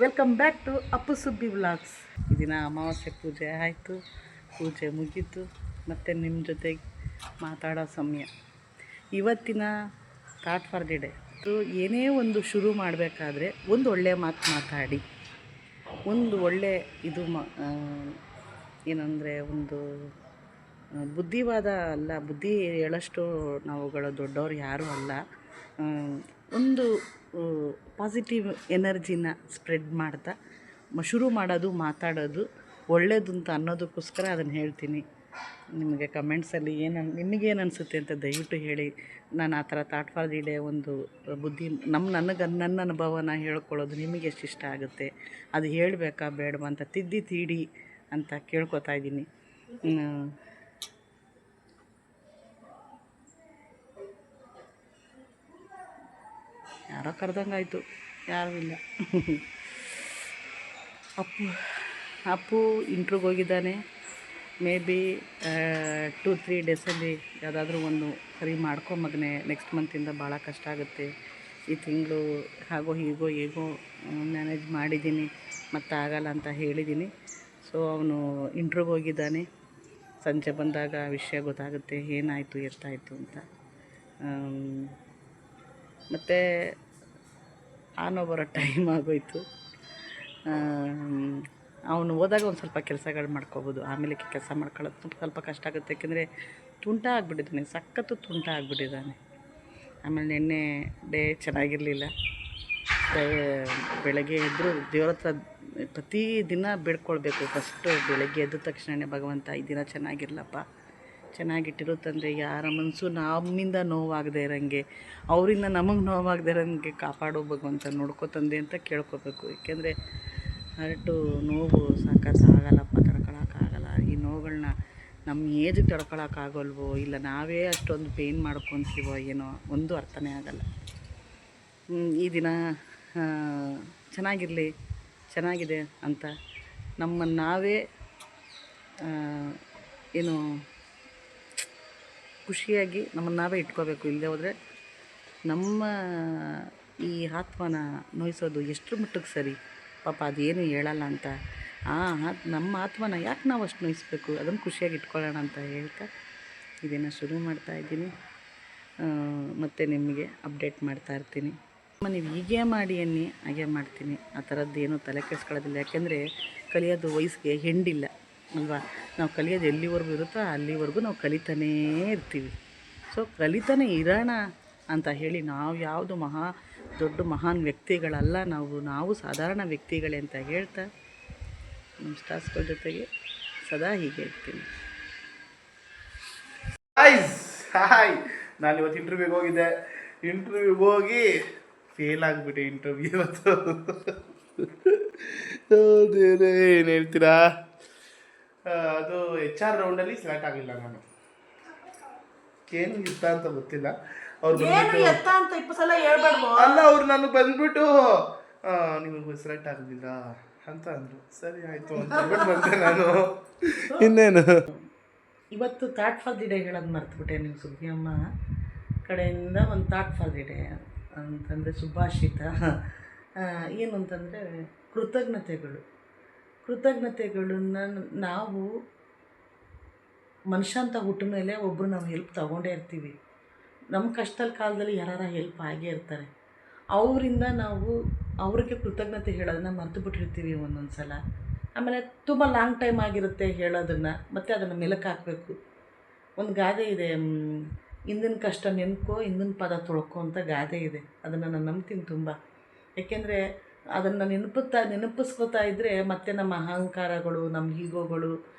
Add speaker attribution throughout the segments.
Speaker 1: Welcome back to Appu Subbi vlogs. ಈ ದಿನ ಅಮಾವಾಸ್ಯೆ ಪೂಜೆ ಆಯಿತು, ಪೂಜೆ ಮುಗೀತು, ಮತ್ತು ನಿಮ್ಮ ಜೊತೆಗೆ ಮಾತಾಡೋ ಸಮಯ. ಇವತ್ತಿನ ಥಾಟ್ ಫಾರ್ ದಿ ಡೇ. ಏನೇ ಒಂದು ಶುರು ಮಾಡಬೇಕಾದ್ರೆ ಒಂದು ಒಳ್ಳೆಯ ಮಾತು ಮಾತಾಡಿ, ಒಂದು ಒಳ್ಳೆ ಇದು ಏನಂದರೆ ಒಂದು ಬುದ್ಧಿವಾದ ಅಲ್ಲ, ಬುದ್ಧಿ ಹೇಳೋಷ್ಟು ನಾವುಗಳು ದೊಡ್ಡವ್ರು ಯಾರೂ ಅಲ್ಲ. ಒಂದು ಪಾಸಿಟಿವ್ ಎನರ್ಜಿನ ಸ್ಪ್ರೆಡ್ ಮಾಡ್ತಾ ಶುರು ಮಾಡೋದು, ಮಾತಾಡೋದು ಒಳ್ಳೆಯದು ಅಂತ ಅನ್ನೋದಕ್ಕೋಸ್ಕರ ಅದನ್ನು ಹೇಳ್ತೀನಿ. ನಿಮಗೆ ಕಮೆಂಟ್ಸಲ್ಲಿ ನಿಮಗೇನು ಅನಿಸುತ್ತೆ ಅಂತ ದಯವಿಟ್ಟು ಹೇಳಿ. ನಾನು ಆ ಥರ ಥಾಟ್ ಫಾರ್ ದಿ ಡೇ ಒಂದು ಬುದ್ಧಿ ನನ್ನ ಅನುಭವನ ಹೇಳ್ಕೊಳ್ಳೋದು ನಿಮಗೆ ಎಷ್ಟು ಇಷ್ಟ ಆಗುತ್ತೆ, ಅದು ಹೇಳಬೇಕಾ ಬೇಡವಾ ಅಂತ ತಿದ್ದಿ ತೀಡಿ ಅಂತ ಕೇಳ್ಕೊತಾ ಇದ್ದೀನಿ. ಯಾರೋ ಕರೆದಂಗಾಯಿತು, ಯಾರೂ ಇಲ್ಲ. ಅಪ್ಪು ಇಂಟ್ರಿಗೆ ಹೋಗಿದ್ದಾನೆ. ಮೇ ಬಿ 2-3 ಡೇಸಲ್ಲಿ ಯಾವುದಾದ್ರೂ ಒಂದು ಸರಿ ಮಾಡ್ಕೊಂಬಗನೆ. ನೆಕ್ಸ್ಟ್ ಮಂತಿಂದ ಭಾಳ ಕಷ್ಟ ಆಗುತ್ತೆ. ಈ ತಿಂಗಳು ಹಾಗೋ ಹೀಗೋ ಹೇಗೋ ಮ್ಯಾನೇಜ್ ಮಾಡಿದ್ದೀನಿ, ಮತ್ತು ಆಗಲ್ಲ ಅಂತ ಹೇಳಿದ್ದೀನಿ. ಸೊ ಅವನು ಇಂಟ್ರಿಗೆ ಹೋಗಿದ್ದಾನೆ. ಸಂಜೆ ಬಂದಾಗ ವಿಷಯ ಗೊತ್ತಾಗುತ್ತೆ ಏನಾಯಿತು ಎಷ್ಟಾಯಿತು ಅಂತ. ಮತ್ತು ಬರೋ ಟೈಮ್ ಆಗೋಯ್ತು. ಅವನು ಹೋದಾಗ ಒಂದು ಸ್ವಲ್ಪ ಕೆಲಸಗಳು ಮಾಡ್ಕೋಬೋದು, ಆಮೇಲೆ ಕೆಲಸ ಮಾಡ್ಕೊಳ್ಳೋದು ಸ್ವಲ್ಪ ಕಷ್ಟ ಆಗುತ್ತೆ. ಯಾಕೆಂದರೆ ತುಂಟ ಆಗಿಬಿಟ್ಟಿದ್ದಾನೆ, ಸಖತ್ತು ತುಂಟ ಆಗಿಬಿಟ್ಟಿದ್ದಾನೆ. ಆಮೇಲೆ ನಿನ್ನೆ ಡೇ ಚೆನ್ನಾಗಿರಲಿಲ್ಲ. ಬೆಳಗ್ಗೆ ಎದ್ದರು ದೇವ್ರ ಹತ್ರ ಪ್ರತಿ ದಿನ ಬೇಡ್ಕೊಳ್ಬೇಕು. ಫಸ್ಟು ಬೆಳಗ್ಗೆ ಎದ್ದ ತಕ್ಷಣ ಭಗವಂತ ಈ ದಿನ ಚೆನ್ನಾಗಿರಲಪ್ಪ, ಚೆನ್ನಾಗಿಟ್ಟಿರೋ ತಂದರೆ ಯಾರ ಮನಸ್ಸು ನಮ್ಮಿಂದ ನೋವಾಗದೇ ಇರೋಂಗೆ, ಅವರಿಂದ ನಮಗೆ ನೋವಾಗದೇ ಇರೋಂಗೆ ಕಾಪಾಡೋ ಭಗವಂತ ನೋಡ್ಕೊ ತಂದೆ ಅಂತ ಕೇಳ್ಕೊಬೇಕು. ಏಕೆಂದರೆ ಹರ್ಟು ನೋವು ಸಾಕಾಗಲ್ಲಪ್ಪ, ತಡ್ಕೊಳಕ್ಕಾಗಲ್ಲ. ಈ ನೋವುಗಳನ್ನ ನಮ್ಮ ಏಜಿಗೆ ತಡ್ಕೊಳಕ್ಕಾಗಲ್ವೋ, ಇಲ್ಲ ನಾವೇ ಅಷ್ಟೊಂದು ಪೇಯ್ನ್ ಮಾಡ್ಕೊತೀವೋ ಏನೋ ಒಂದು ಅರ್ಥನೇ ಆಗಲ್ಲ. ಈ ದಿನ ಚೆನ್ನಾಗಿರಲಿ, ಚೆನ್ನಾಗಿದೆ ಅಂತ ನಮ್ಮನ್ನು ನಾವೇ ಏನು ಖುಷಿಯಾಗಿ ನಮ್ಮನ್ನು ನಾವೇ ಇಟ್ಕೋಬೇಕು. ಇಲ್ಲದೆ ಹೋದರೆ ನಮ್ಮ ಈ ಆತ್ಮನ ನೋಯಿಸೋದು ಎಷ್ಟು ಮಟ್ಟಕ್ಕೆ ಸರಿ, ಪಾಪ ಅದೇನು ಹೇಳಲ್ಲ ಅಂತ. ನಮ್ಮ ಆತ್ಮನ ಯಾಕೆ ನಾವು ಅಷ್ಟು ನೋಯಿಸ್ಬೇಕು, ಅದನ್ನು ಖುಷಿಯಾಗಿ ಇಟ್ಕೊಳ್ಳೋಣ ಅಂತ ಹೇಳ್ತಾ ಇದನ್ನು ಶುರು ಮಾಡ್ತಾಯಿದ್ದೀನಿ. ಮತ್ತು ನಿಮಗೆ ಅಪ್ಡೇಟ್ ಮಾಡ್ತಾಯಿರ್ತೀನಿ. ನೀವು ಹೀಗೆ ಮಾಡಿ ಅನ್ನಿ ಹಾಗೆ ಮಾಡ್ತೀನಿ, ಆ ಥರದ್ದೇನು ತಲೆ ಕೆಡಿಸ್ಕೊಳ್ಳೋದಿಲ್ಲ. ಯಾಕೆಂದರೆ ಕಲಿಯೋದು ವಯಸ್ಸಿಗೆ ಹೆಂಡಿಲ್ಲ ಅಲ್ವಾ. ನಾವು ಕಲಿಯೋದು ಎಲ್ಲಿವರೆಗೂ ಇರುತ್ತೋ ಅಲ್ಲಿವರೆಗೂ ನಾವು ಕಲಿತಾನೇ ಇರ್ತೀವಿ. ಸೊ ಕಲಿತಾನೇ ಇರೋಣ ಅಂತ ಹೇಳಿ ನಾವು ಯಾವುದು ದೊಡ್ಡ ಮಹಾನ್ ವ್ಯಕ್ತಿಗಳಲ್ಲ, ನಾವು ಸಾಧಾರಣ ವ್ಯಕ್ತಿಗಳೇ ಅಂತ ಹೇಳ್ತಾ ನಮ್ಮ ಸ್ಟಾರ್ಸ್ಗಳ ಜೊತೆಗೆ ಸದಾ ಹೀಗೆ ಇರ್ತೀನಿ.
Speaker 2: ಹಾಯ್, ನಾನು ಇವತ್ತು ಇಂಟರ್ವ್ಯೂಗೆ ಹೋಗಿದ್ದೆ. ಇಂಟರ್ವ್ಯೂಗೆ ಹೋಗಿ ಫೇಲ್ ಆಗಿಬಿಟ್ಟೆ ಇಂಟರ್ವ್ಯೂ ಇವತ್ತು. ಏನು ಹೇಳ್ತೀರಾ, ಅದು HR ರೌಂಡಲ್ಲಿ ಸೆಲೆಕ್ಟ್ ಆಗಲಿಲ್ಲ. ನಾನು ಏನು ಇಷ್ಟ ಅಂತ ಗೊತ್ತಿಲ್ಲ. ಅವ್ರು ಅಲ್ಲ, ಅವ್ರು ನಾನು ಬಂದ್ಬಿಟ್ಟು ನೀವು ಸೆಲೆಕ್ಟ್ ಆಗಲಿಲ್ಲ ಅಂತ ಅಂದರು. ಸರಿ ಆಯಿತು ಅಂತ ಬಂದೆ ನಾನು. ಇನ್ನೇನು
Speaker 1: ಇವತ್ತು ಥಾಟ್ ಫಾರ್ ದಿ ಡೇ ಹೇಳೋದು ಮರ್ತುಬಿಟ್ಟೆ. ನೀವು ಸುಬ್ಬಿಯಮ್ಮ ಕಡೆಯಿಂದ ಒಂದು ಥಾಟ್ ಫಾರ್ ದಿ ಡೇ ಅಂತಂದರೆ ಸುಭಾಷಿತ ಏನು ಅಂತಂದರೆ ಕೃತಜ್ಞತೆಗಳನ್ನ ನಾವು ಮನುಷ್ಯ ಅಂತ ಹುಟ್ಟ ಮೇಲೆ ಒಬ್ಬರು ನಾವು ಹೆಲ್ಪ್ ತೊಗೊಂಡೇ ಇರ್ತೀವಿ. ನಮ್ಮ ಕಷ್ಟದ ಕಾಲದಲ್ಲಿ ಯಾರು ಹೆಲ್ಪ್ ಆಗೇ ಇರ್ತಾರೆ. ಅವರಿಂದ ನಾವು ಅವ್ರಿಗೆ ಕೃತಜ್ಞತೆ ಹೇಳೋದನ್ನ ಮರೆತು ಬಿಟ್ಟಿರ್ತೀವಿ ಒಂದೊಂದು ಸಲ. ಆಮೇಲೆ ತುಂಬ ಲಾಂಗ್ ಟೈಮ್ ಆಗಿರುತ್ತೆ ಹೇಳೋದನ್ನು, ಮತ್ತು ಅದನ್ನು ಮೆಲುಕು ಹಾಕಬೇಕು. ಒಂದು ಗಾದೆ ಇದೆ, ಹಿಂದಿನ ಕಷ್ಟ ನೆನ್ಕೋ ಹಿಂದಿನ ಪದ ತೊಳ್ಕೊ ಅಂತ ಗಾದೆ ಇದೆ. ಅದನ್ನು ನಾನು ನಂಬ್ತೀನಿ ತುಂಬ. ಏಕೆಂದರೆ ಅದನ್ನು ನೆನಪಿಸ್ಕೋತಾ ಇದ್ದರೆ ಮತ್ತೆ ನಮ್ಮ ಅಹಂಕಾರಗಳು, ನಮ್ಮ ಈಗೋಗಳು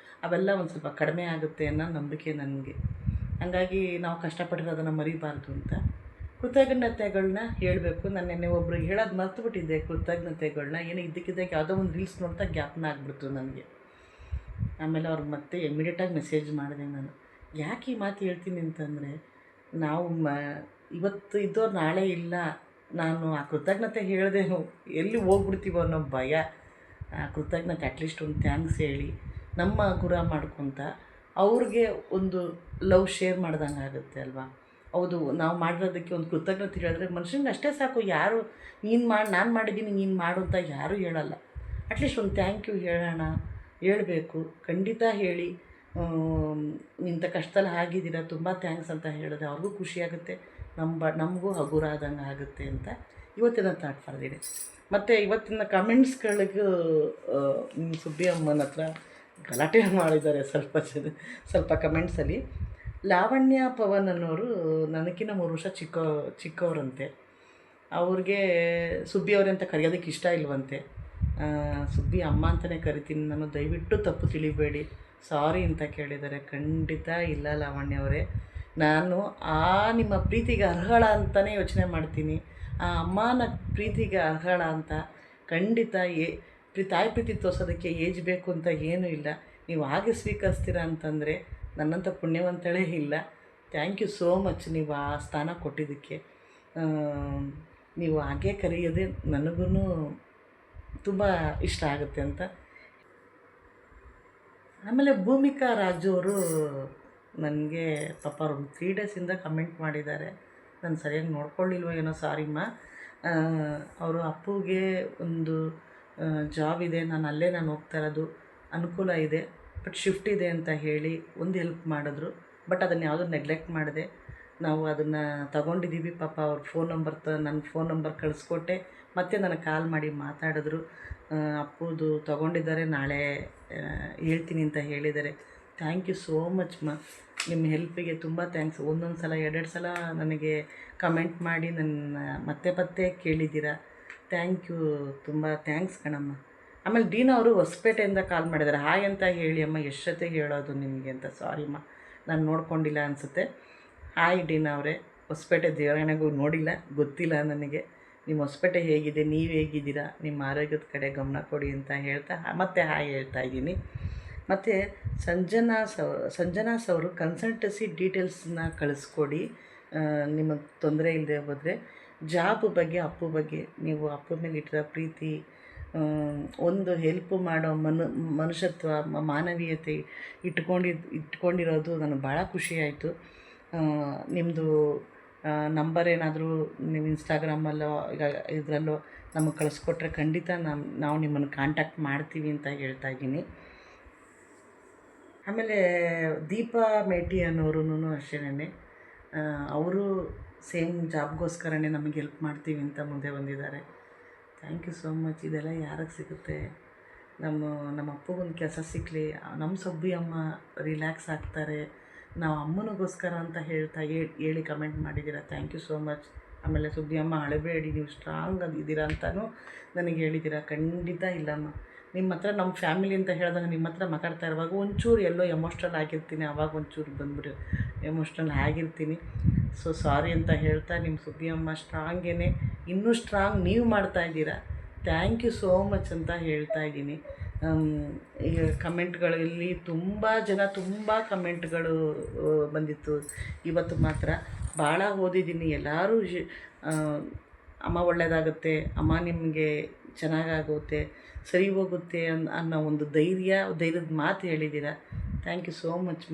Speaker 1: ಅವೆಲ್ಲ ಒಂದು ಸ್ವಲ್ಪ ಕಡಿಮೆ ಆಗುತ್ತೆ ಅನ್ನೋ ನಂಬಿಕೆ ನನಗೆ. ಹಾಗಾಗಿ ನಾವು ಕಷ್ಟಪಟ್ಟಿರೋದನ್ನು ಮರಿಬಾರ್ದು ಅಂತ ಕೃತಜ್ಞತೆಗಳನ್ನ ಹೇಳಬೇಕು. ನಾನು ನೆನ್ನೆ ಒಬ್ರಿಗೆ ಹೇಳೋದು ಮರ್ತುಬಿಟ್ಟಿದ್ದೆ ಕೃತಜ್ಞತೆಗಳನ್ನ. ಏನು ಇದ್ದಕ್ಕಿದ್ದಾಗ ಯಾವುದೋ ಒಂದು ರೀಲ್ಸ್ ನೋಡ್ತಾ ಜ್ಞಾಪನ ಆಗಿಬಿಡ್ತು ನನಗೆ. ಆಮೇಲೆ ಅವ್ರಿಗೆ ಮತ್ತೆ ಇಮಿಡಿಯೇಟಾಗಿ ಮೆಸೇಜ್ ಮಾಡಿದೆ ನಾನು. ಯಾಕೆ ಈ ಮಾತು ಹೇಳ್ತೀನಿ ಅಂತಂದರೆ, ನಾವು ಇವತ್ತು ಇದ್ದವ್ರು ನಾಳೆ ಇಲ್ಲ. ನಾನು ಆ ಕೃತಜ್ಞತೆ ಹೇಳಿದೆ ಎಲ್ಲಿ ಹೋಗ್ಬಿಡ್ತೀವೋ ಅನ್ನೋ ಭಯ. ಕೃತಜ್ಞತೆ ಅಟ್ಲೀಸ್ಟ್ ಒಂದು ಥ್ಯಾಂಕ್ಸ್ ಹೇಳಿ ನಮ್ಮ ಗುರ ಮಾಡ್ಕೊತ ಅವ್ರಿಗೆ ಒಂದು ಲವ್ ಶೇರ್ ಮಾಡ್ದಂಗೆ ಆಗುತ್ತೆ ಅಲ್ವಾ. ಹೌದು, ನಾವು ಮಾಡಿರೋದಕ್ಕೆ ಒಂದು ಕೃತಜ್ಞತೆ ಹೇಳಿದ್ರೆ ಮನುಷ್ಯನಿಗೆ ಅಷ್ಟೇ ಸಾಕು. ಯಾರು ನೀನು ಮಾಡಿ, ನಾನು ಮಾಡಿದ್ದೀನಿ ನೀನು ಮಾಡು ಅಂತ ಯಾರೂ ಹೇಳಲ್ಲ. ಅಟ್ಲೀಸ್ಟ್ ಒಂದು ಥ್ಯಾಂಕ್ ಯು ಹೇಳೋಣ, ಹೇಳಬೇಕು, ಖಂಡಿತ ಹೇಳಿ. ಇಂಥ ಕಷ್ಟದಲ್ಲಿ ಆಗಿದ್ದೀರಾ, ತುಂಬ ಥ್ಯಾಂಕ್ಸ್ ಅಂತ ಹೇಳಿದ್ರೆ ಅವ್ರಿಗೂ ಖುಷಿಯಾಗುತ್ತೆ, ನಮಗೂ ಹಗುರ ಆದಂಗೆ ಆಗುತ್ತೆ ಅಂತ ಇವತ್ತಿನ ಥಾಟ್ ಫಾರ್ ದಿ ಡೇ. ಮತ್ತು ಇವತ್ತಿನ ಕಮೆಂಟ್ಸ್ಗಳಿಗೂ ಸುಬ್ಬಿ ಅಮ್ಮನ ಹತ್ರ ಗಲಾಟೆ ಮಾಡಿದ್ದಾರೆ ಸ್ವಲ್ಪ ಕಮೆಂಟ್ಸಲ್ಲಿ. ಲಾವಣ್ಯ ಪವನ್ ಅನ್ನೋರು ನನಗಿನ್ನ 3 ವರ್ಷ ಚಿಕ್ಕವರಂತೆ. ಅವ್ರಿಗೆ ಸುಬ್ಬಿ ಅವರೇ ಅಂತ ಕರೆಯೋದಕ್ಕೆ ಇಷ್ಟ ಇಲ್ವಂತೆ. ಸುಬ್ಬಿ ಅಮ್ಮ ಅಂತಲೇ ಕರಿತೀನಿ ನಾನು, ದಯವಿಟ್ಟು ತಪ್ಪು ತಿಳಿಬೇಡಿ, ಸಾರಿ ಅಂತ ಕೇಳಿದ್ದಾರೆ. ಖಂಡಿತ ಇಲ್ಲ ಲಾವಣ್ಯ ಅವರೇ, ನಾನು ನಿಮ್ಮ ಪ್ರೀತಿಗೆ ಅರ್ಹಳ ಅಂತಲೇ ಯೋಚನೆ ಮಾಡ್ತೀನಿ. ಆ ಅಮ್ಮನ ಪ್ರೀತಿಗೆ ಅರ್ಹಳ ಅಂತ ಖಂಡಿತ ತಾಯಿ ಪ್ರೀತಿ ತೋರಿಸೋದಕ್ಕೆ ಏಜ್ ಬೇಕು ಅಂತ ಏನೂ ಇಲ್ಲ. ನೀವು ಹಾಗೆ ಸ್ವೀಕರಿಸ್ತೀರಾ ಅಂತಂದರೆ ನನ್ನಂಥ ಪುಣ್ಯವಂತಳೇ ಇಲ್ಲ. ಥ್ಯಾಂಕ್ ಯು ಸೋ ಮಚ್ ನೀವು ಆ ಸ್ಥಾನ ಕೊಟ್ಟಿದ್ದಕ್ಕೆ. ನೀವು ಹಾಗೆ ಕರೆಯೋದೇ ನನಗೂ ತುಂಬ ಇಷ್ಟ ಆಗುತ್ತೆ ಅಂತ. ಆಮೇಲೆ ಭೂಮಿಕಾ ರಾಜು ಅವರು ನನಗೆ ಪಾಪ ಒಂದು 3 ಡೇಸಿಂದ ಕಮೆಂಟ್ ಮಾಡಿದ್ದಾರೆ. ನಾನು ಸರಿಯಾಗಿ ನೋಡ್ಕೊಳ್ಳಿಲ್ವೋ ಏನೋ, ಸಾರಿಮ್ಮ. ಅವರು ಅಪ್ಪುಗೆ ಒಂದು ಜಾಬ್ ಇದೆ, ನಾನು ಹೋಗ್ತಾ ಇರೋದು, ಅನುಕೂಲ ಇದೆ, ಬಟ್ ಶಿಫ್ಟ್ ಇದೆ ಅಂತ ಹೇಳಿ ಒಂದು ಹೆಲ್ಪ್ ಮಾಡಿದ್ರು. ಬಟ್ ಅದನ್ನು ಯಾವುದೂ ನೆಗ್ಲೆಕ್ಟ್ ಮಾಡಿದೆ. ನಾವು ಅದನ್ನು ತಗೊಂಡಿದ್ದೀವಿ. ಪಾಪ ಅವ್ರ ನನ್ನ ಫೋನ್ ನಂಬರ್ ಕಳಿಸ್ಕೊಟ್ಟೆ, ಮತ್ತೆ ನನಗೆ ಕಾಲ್ ಮಾಡಿ ಮಾತಾಡಿದ್ರು. ಅಪ್ಪುದು ತಗೊಂಡಿದ್ದಾರೆ, ನಾಳೆ ಹೇಳ್ತೀನಿ ಅಂತ ಹೇಳಿದ್ದಾರೆ. ಥ್ಯಾಂಕ್ ಯು ಸೋ ಮಚ್ ನಿಮ್ಮ ಹೆಲ್ಪಿಗೆ ತುಂಬ ಥ್ಯಾಂಕ್ಸ್. ಒಂದೊಂದು ಸಲ 2 ಸಲ ನನಗೆ ಕಮೆಂಟ್ ಮಾಡಿ ನನ್ನ ಮತ್ತೆ ಕೇಳಿದ್ದೀರಾ. ಥ್ಯಾಂಕ್ ಯು, ತುಂಬ ಥ್ಯಾಂಕ್ಸ್ ಕಣಮ್ಮ. ಆಮೇಲೆ ಡೀನಾ ಅವರು ಹೊಸಪೇಟೆಯಿಂದ ಕಾಲ್ ಮಾಡಿದ್ದಾರೆ. ಹಾಯ್ ಅಂತ ಹೇಳಿ ಅಮ್ಮ, ಎಷ್ಟು ಜೊತೆ ಹೇಳೋದು ನಿಮಗೆ ಅಂತ. ಸಾರಿಮ್ಮ, ನಾನು ನೋಡ್ಕೊಂಡಿಲ್ಲ ಅನಿಸುತ್ತೆ. ಹಾಯ್ ಡೀನಾ ಅವರೇ, ಹೊಸಪೇಟೆ ದೇವರಾಣೆಗೂ ನೋಡಿಲ್ಲ, ಗೊತ್ತಿಲ್ಲ ನನಗೆ. ನಿಮ್ಮ ಹೊಸಪೇಟೆ ಹೇಗಿದೆ, ನೀವು ಹೇಗಿದ್ದೀರಾ, ನಿಮ್ಮ ಆರೋಗ್ಯದ ಕಡೆ ಗಮನ ಕೊಡಿ ಅಂತ ಹೇಳ್ತಾ ಮತ್ತೆ ಹಾಯ್ ಹೇಳ್ತಾ ಇದ್ದೀನಿ. ಮತ್ತು ಸಂಜನಾಸ್ ಅವರು ಕನ್ಸಲ್ಟೆನ್ಸಿ ಡೀಟೇಲ್ಸ್ನ ಕಳಿಸ್ಕೊಡಿ, ನಿಮಗೆ ತೊಂದರೆ ಇಲ್ಲದೆ ಹೋದರೆ. ಜಾಬ್ ಬಗ್ಗೆ, ಅಪ್ಪು ಬಗ್ಗೆ, ನೀವು ಅಪ್ಪು ಮೇಲೆ ಇಟ್ಟಿರೋ ಪ್ರೀತಿ, ಒಂದು ಹೆಲ್ಪ್ ಮಾಡೋ ಮನುಷ್ಯತ್ವ, ಮಾನವೀಯತೆ ಇಟ್ಕೊಂಡಿರೋದು ನನಗೆ ಭಾಳ ಖುಷಿಯಾಯಿತು. ನಿಮ್ಮದು ನಂಬರ್ ಏನಾದರೂ ನೀವು ಇನ್ಸ್ಟಾಗ್ರಾಮಲ್ಲೋ ಇದರಲ್ಲೋ ನಮಗೆ ಕಳಿಸ್ಕೊಟ್ರೆ ಖಂಡಿತ ನಾವು ನಿಮ್ಮನ್ನು ಕಾಂಟ್ಯಾಕ್ಟ್ ಮಾಡ್ತೀವಿ ಅಂತ ಹೇಳ್ತಾ ಇದ್ದೀನಿ. ಆಮೇಲೆ ದೀಪಾ ಮೇಟಿ ಅನ್ನೋರು ಅಷ್ಟೇನೆ, ಅವರು ಸೇಮ್ ಜಾಬ್ಗೋಸ್ಕರನೇ ನಮಗೆ ಹೆಲ್ಪ್ ಮಾಡ್ತೀವಿ ಅಂತ ಮುಂದೆ ಬಂದಿದ್ದಾರೆ. Thank you so much. ಇದೆಲ್ಲ ಯಾರಿಗೆ ಸಿಗುತ್ತೆ? ನಮ್ಮ ಅಪ್ಪಗೊಂದು ಕೆಲಸ ಸಿಕ್ಕಲಿ, ನಮ್ಮ ಸುಬ್ಬಿ ಅಮ್ಮ ರಿಲ್ಯಾಕ್ಸ್ ಆಗ್ತಾರೆ, ನಾವು ಅಮ್ಮನಿಗೋಸ್ಕರ ಅಂತ ಹೇಳಿ ಕಮೆಂಟ್ ಮಾಡಿದ್ದೀರಾ. Thank you so much. ಆಮೇಲೆ ಸುಬ್ಬಿ ಅಮ್ಮ ಅಳಬೇಡಿ, ನೀವು ಸ್ಟ್ರಾಂಗ್ ಆಗಿದ್ದೀರಾ ಅಂತಲೂ ನನಗೆ ಹೇಳಿದ್ದೀರಾ. ಖಂಡಿತ ಇಲ್ಲಮ್ಮ, ನಿಮ್ಮ ಹತ್ರ ನಮ್ಮ ಫ್ಯಾಮಿಲಿ ಅಂತ ಹೇಳಿದಾಗ ನಿಮ್ಮ ಹತ್ರ ಮಾತಾಡ್ತಾ ಇರುವಾಗ ಒಂಚೂರು ಎಲ್ಲೋ ಎಮೋಷ್ನಲ್ ಆಗಿರ್ತೀನಿ, ಆವಾಗ ಒಂಚೂರು ಬಂದ್ಬಿಟ್ಟು ಎಮೋಷ್ನಲ್ ಆಗಿರ್ತೀನಿ. ಸೊ ಸಾರಿ ಅಂತ ಹೇಳ್ತಾ, ನಿಮ್ಮ ಸುಬ್ಬಿ ಅಮ್ಮ ಸ್ಟ್ರಾಂಗೇನೆ, ಇನ್ನೂ ಸ್ಟ್ರಾಂಗ್ ನೀವು ಮಾಡ್ತಾಯಿದ್ದೀರಾ. ಥ್ಯಾಂಕ್ ಯು ಸೋ ಮಚ್ ಅಂತ ಹೇಳ್ತಾ ಇದ್ದೀನಿ. ಈಗ ಕಮೆಂಟ್ಗಳಲ್ಲಿ ತುಂಬ ಕಮೆಂಟ್ಗಳು ಬಂದಿತ್ತು ಇವತ್ತು ಮಾತ್ರ. ಭಾಳ ಓದಿದ್ದೀನಿ. ಎಲ್ಲರೂ ಅಮ್ಮ ಒಳ್ಳೆಯದಾಗುತ್ತೆ, ಅಮ್ಮ ನಿಮಗೆ ಚೆನ್ನಾಗಾಗುತ್ತೆ, ಸರಿ ಹೋಗುತ್ತೆ ಅನ್ನೋ ಒಂದು ಧೈರ್ಯದ ಮಾತು ಹೇಳಿದ್ದೀರಾ. ಥ್ಯಾಂಕ್ ಯು ಸೋ ಮಚ್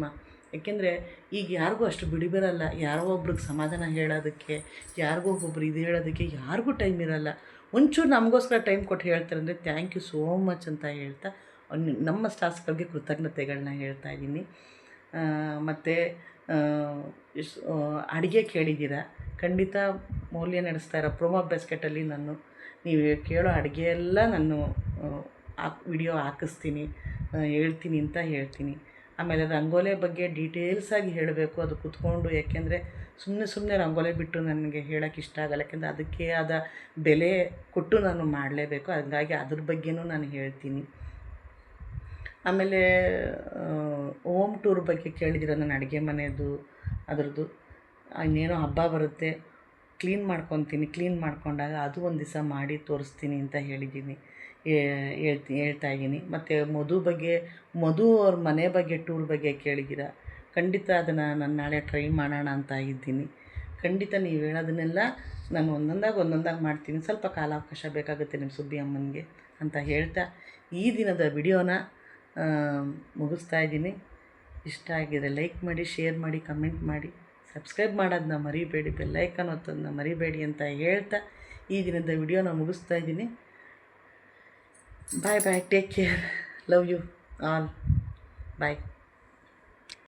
Speaker 1: ಯಾಕೆಂದರೆ ಈಗ ಯಾರಿಗೂ ಅಷ್ಟು ಬಿಡಿಬರಲ್ಲ. ಯಾರೋ ಒಬ್ರಿಗೆ ಸಮಾಧಾನ ಹೇಳೋದಕ್ಕೆ, ಯಾರಿಗೋ ಒಬ್ಬೊಬ್ರು ಇದು ಹೇಳೋದಕ್ಕೆ ಯಾರಿಗೂ ಟೈಮ್ ಇರೋಲ್ಲ. ಒಂಚೂರು ನಮಗೋಸ್ಕರ ಟೈಮ್ ಕೊಟ್ಟು ಹೇಳ್ತಾರೆ ಅಂದರೆ ಥ್ಯಾಂಕ್ ಯು ಸೋ ಮಚ್ ಅಂತ ಹೇಳ್ತಾ ನಮ್ಮ ಸ್ಟಾಫ್ಸ್ಗಳಿಗೆ ಕೃತಜ್ಞತೆಗಳನ್ನ ಹೇಳ್ತಾ ಇದ್ದೀನಿ. ಮತ್ತು ಅಡುಗೆ ಕೇಳಿದ್ದೀರಾ, ಖಂಡಿತ ಮೌಲ್ಯ ನಡೆಸ್ತಾ ಇರೋ ಪ್ರೋಮೋ ಬ್ಯಾಸ್ಕೆಟಲ್ಲಿ ನೀವು ಕೇಳೋ ಅಡುಗೆ ಎಲ್ಲ ನಾನು ವಿಡಿಯೋ ಹಾಕಿಸ್ತೀನಿ, ಹೇಳ್ತೀನಿ ಅಂತ ಹೇಳ್ತೀನಿ. ಆಮೇಲೆ ರಂಗೋಲೆ ಬಗ್ಗೆ ಡೀಟೇಲ್ಸಾಗಿ ಹೇಳಬೇಕು, ಅದು ಕೂತ್ಕೊಂಡು, ಯಾಕೆಂದರೆ ಸುಮ್ಮನೆ ರಂಗೋಲೆ ಬಿಟ್ಟು ನನಗೆ ಹೇಳೋಕ್ಕೆ ಇಷ್ಟ ಆಗಲ್ಲ. ಯಾಕೆಂದರೆ ಅದಕ್ಕೆ ಆದ ಬೆಲೆ ಕೊಟ್ಟು ನಾನು ಮಾಡಲೇಬೇಕು. ಹಾಗಾಗಿ ಅದ್ರ ಬಗ್ಗೆನೂ ನಾನು ಹೇಳ್ತೀನಿ. ಆಮೇಲೆ ಹೋಮ್ ಟೂರ್ ಬಗ್ಗೆ ಕೇಳಿದ್ದೀರ, ನನ್ನ ಅಡುಗೆ ಮನೆಯದು ಅದರದ್ದು. ಇನ್ನೇನೋ ಹಬ್ಬ ಬರುತ್ತೆ, ಕ್ಲೀನ್ ಮಾಡ್ಕೊಂಡಾಗ ಅದು ಒಂದು ದಿವಸ ಮಾಡಿ ತೋರಿಸ್ತೀನಿ ಅಂತ ಹೇಳ್ತಾ ಇದ್ದೀನಿ. ಮತ್ತು ಮಧು ಅವ್ರ ಮನೆ ಬಗ್ಗೆ ಟೂರ್ ಬಗ್ಗೆ ಕೇಳಿದ್ದೀರ. ಖಂಡಿತ ಅದನ್ನು ನಾನು ನಾಳೆ ಟ್ರೈ ಮಾಡೋಣ ಅಂತ ಇದ್ದೀನಿ. ಖಂಡಿತ ನೀವು ಹೇಳೋದನ್ನೆಲ್ಲ ನಾನು ಒಂದೊಂದಾಗಿ ಮಾಡ್ತೀನಿ. ಸ್ವಲ್ಪ ಕಾಲಾವಕಾಶ ಬೇಕಾಗುತ್ತೆ ನಿಮ್ಮ ಸುಬ್ಬಿ ಅಮ್ಮನಿಗೆ ಅಂತ ಹೇಳ್ತಾ ಈ ದಿನದ ವಿಡಿಯೋನ ಮುಗಿಸ್ತಾ ಇದ್ದೀನಿ. ಇಷ್ಟ ಆಗಿದೆ ಲೈಕ್ ಮಾಡಿ, ಶೇರ್ ಮಾಡಿ, ಕಮೆಂಟ್ ಮಾಡಿ, ಸಬ್ಸ್ಕ್ರೈಬ್ ಮಾಡೋದನ್ನ ಮರಿಬೇಡಿ, ಬೆಲ್ಲೈಕನ್ ಒತ್ತೋದನ್ನ ಮರಿಬೇಡಿ ಅಂತ ಹೇಳ್ತಾ ಈ ದಿನದ ವಿಡಿಯೋನ ಮುಗಿಸ್ತಾ ಇದ್ದೀನಿ. Bye bye, take care, love you all, bye.